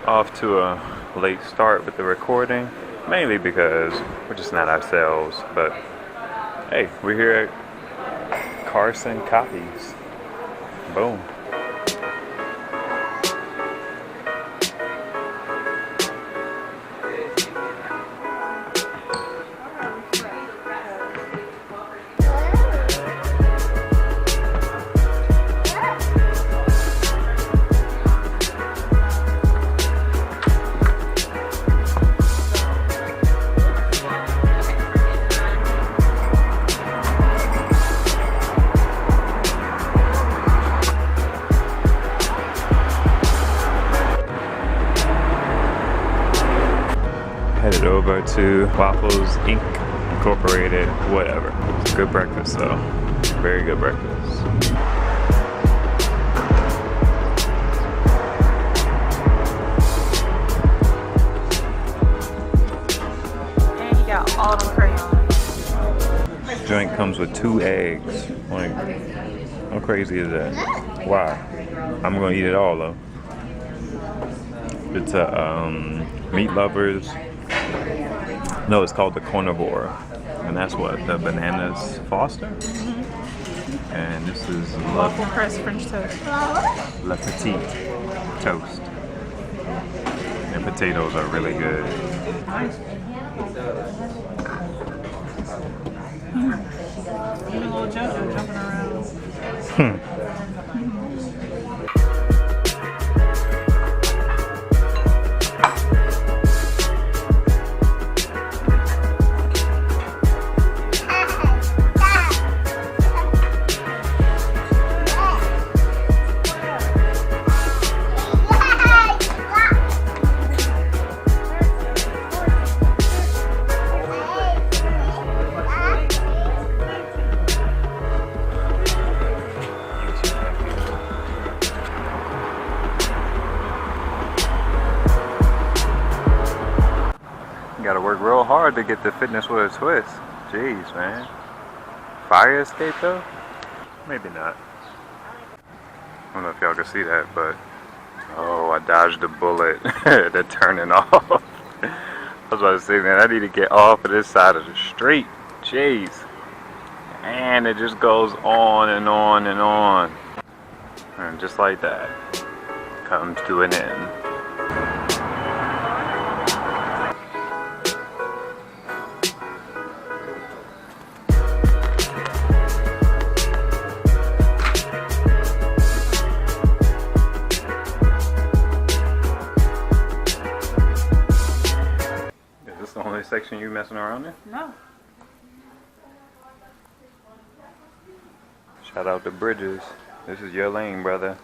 Off to a late start with the recording, mainly because we're just not ourselves, but hey, we're here at Carson Copies. Boom. Headed over to Waffles Incorporated, whatever. Good breakfast though. Very good breakfast. And you got all the crayons. This joint comes with 2 eggs. Like, how crazy is that? Wow. I'm gonna eat it all though. It's a meat lovers. No, it's called the carnivore, and that's what the bananas Foster. And this is Waffle pressed French toast. La Petite toast. And potatoes are really good. Nice. Even a little JoJo jumping around. Gotta work real hard to get the fitness with a twist. Jeez, man. Fire escape though? Maybe not. I don't know if y'all can see that, but oh, I dodged a bullet. They're turning off. I was about to say, man, I need to get off of this side of the street. Jeez. And it just goes on and on and on. And just like that, comes to an end. The only section you messing around in? No. Shout out to Bridges. This is your lane, brother.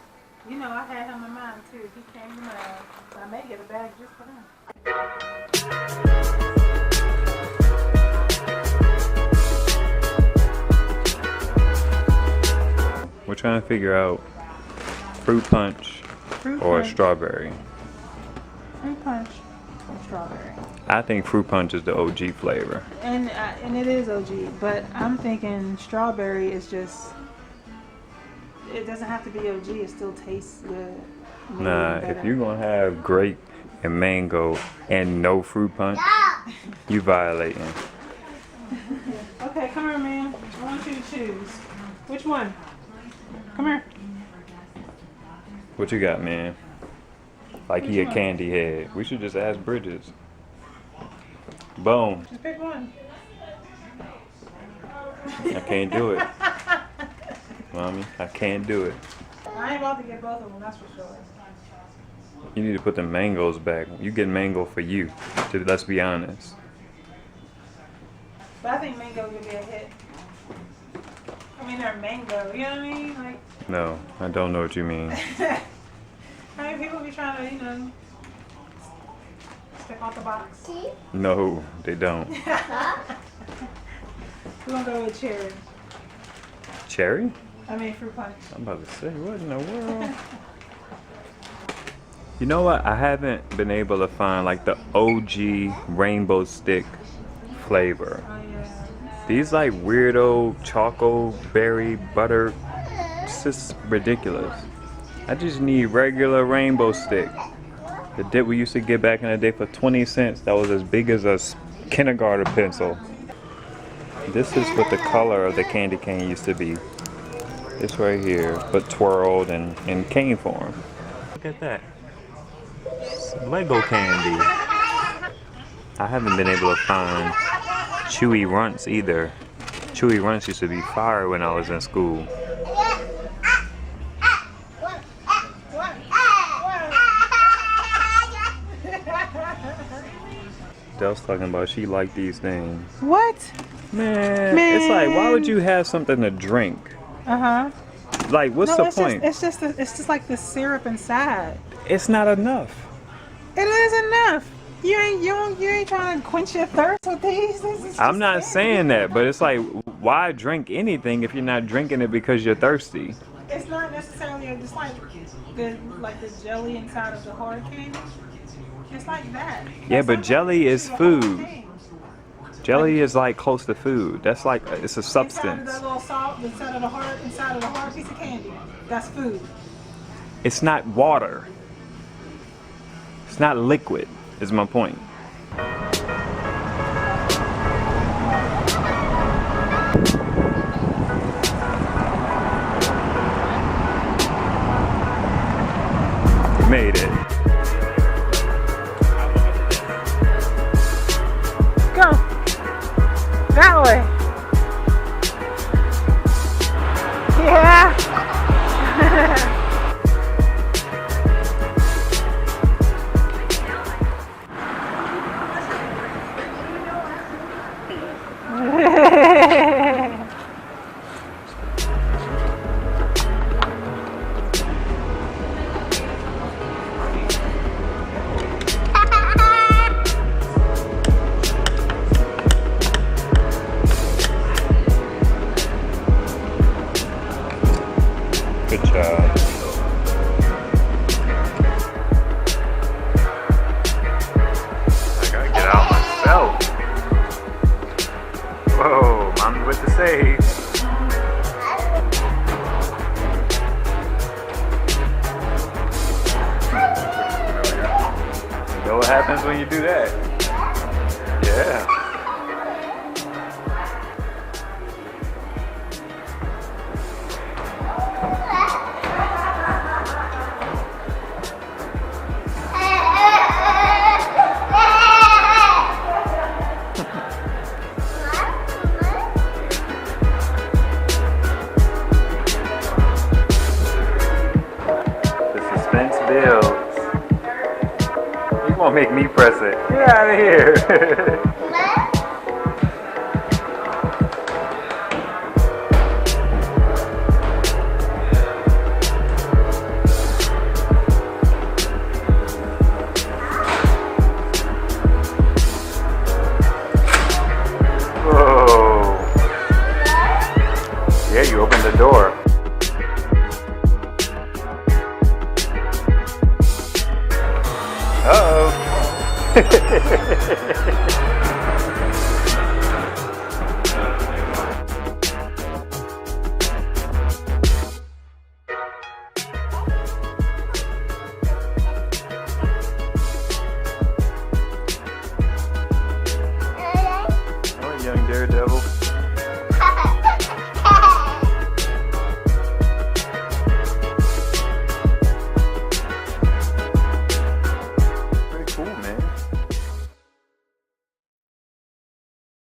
You know, I had him in mind too. He came to mind. I may get a bag just for him. We're trying to figure out fruit punch or strawberry. Fruit punch or strawberry. I think fruit punch is the OG flavor. And it is OG, but I'm thinking strawberry is just, it doesn't have to be OG, it still tastes good. Nah, if you're gonna have grape and mango and no fruit punch, you violating. Okay, come here, man. I want you to choose. Which one? Come here. What you got, man? Like he a candy head. We should just ask Bridges. Boom. Just pick one. I can't do it. Mommy, I can't do it. I ain't about to get both of them, that's for sure. You need to put the mangoes back. You get mango for you. Let's be honest. But I think mango would be a hit. I mean, they're mango, you know what I mean? Like. No, I don't know what you mean. I mean, people be trying to, you know, step out the box. No, they don't. We're gonna go with cherry. Cherry? I mean, fruit punch. I'm about to say, what in the world? You know what? I haven't been able to find like the OG rainbow stick flavor. Oh, yeah. These like weirdo choco berry butter, it's just ridiculous. I just need regular rainbow stick. The dip we used to get back in the day for 20 cents, that was as big as a kindergarten pencil. This is what the color of the candy cane used to be. This right here, but twirled and in cane form. Look at that. Some Lego candy. I haven't been able to find Chewy Runts either. Chewy Runts used to be fire when I was in school. Del's talking about she liked these things. What? Man, it's like, why would you have something to drink? Like, what's the point? It's just like the syrup inside. It's not enough. It is enough. You ain't trying to quench your thirst with these. I'm not saying that, but it's like, why drink anything if you're not drinking it because you're thirsty? It's not necessarily just like the jelly inside of the hard candy. It's like that. Yeah, but jelly is food. Jelly is like close to food. That's like, it's a substance. Inside of the little salt, inside of the hard piece of candy. That's food. It's not water. It's not liquid, is my point. Made it. Go. That way. Yeah. Good job. I gotta get out myself. Whoa, mom's with the save. You know what happens when you do that? Yeah. Suspense builds. You won't make me press it. Get out of here. Whoa. Yeah, you opened the door. Uh-oh.